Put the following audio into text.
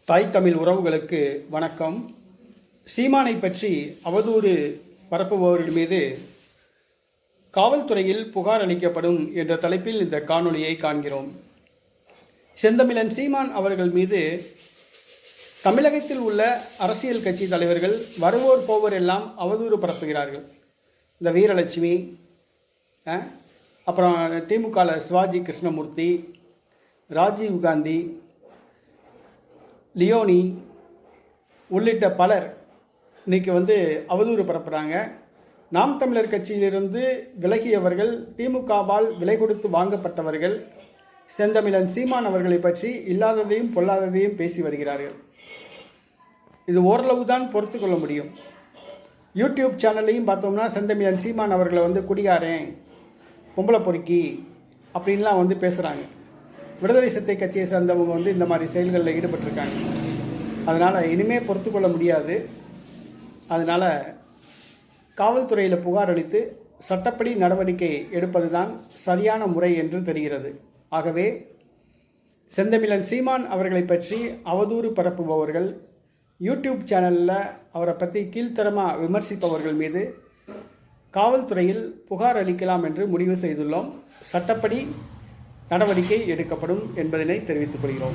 தாய் தமிழ் உறவுகளுக்கு வணக்கம். சீமானை பற்றி அவதூறு பரப்புபவர்கள் மீது காவல்துறையில் புகார் அளிக்கப்படும் என்ற தலைப்பில் இந்த காணொளியை காண்கிறோம். செந்தமிழன் சீமான் அவர்கள் மீது தமிழகத்தில் உள்ள அரசியல் கட்சி தலைவர்கள் வருவோர் போவோர் எல்லாம் அவதூறு பரப்புகிறார்கள். இந்த வீரலட்சுமி, அப்புறம் திமுக சிவாஜி கிருஷ்ணமூர்த்தி, ராஜீவ்காந்தி, லியோனி உள்ளிட்ட பலர் இன்னைக்கு அவதூறு பரப்புகிறாங்க. நாம் தமிழர் கட்சியிலிருந்து விலகியவர்கள், திமுகவால் விலை கொடுத்து வாங்கப்பட்டவர்கள் செந்தமிழன் சீமான் அவர்களை பற்றி இல்லாததையும் பொல்லாததையும் பேசி வருகிறார்கள். இது ஓரளவு தான் பொறுத்து கொள்ள முடியும். யூடியூப் சேனல்லையும் பார்த்தோம்னா செந்தமிழன் சீமான் அவர்களை குடிகாரன், பொம்பளை பொறுக்கி அப்படின்லாம் பேசுகிறாங்க. விடுதலை சிறுத்தை கட்சியை சேர்ந்தவங்க இந்த மாதிரி செயல்களில் ஈடுபட்டிருக்காங்க. அதனால் இனிமே பொறுத்து கொள்ள முடியாது. அதனால் காவல்துறையில் புகார் அளித்து சட்டப்படி நடவடிக்கை எடுப்பது தான் சரியான முறை என்று தெரிகிறது. ஆகவே செந்தமிழன் சீமான் அவர்களை பற்றி அவதூறு பரப்புபவர்கள், யூடியூப் சேனலில் அவரை பற்றி கீழ்த்தரமாக விமர்சிப்பவர்கள் மீது காவல்துறையில் புகார் அளிக்கலாம் என்று முடிவு செய்துள்ளோம். சட்டப்படி நடவடிக்கை எடுக்கப்படும் என்பதனை தெரிவித்துக் கொள்கிறோம்.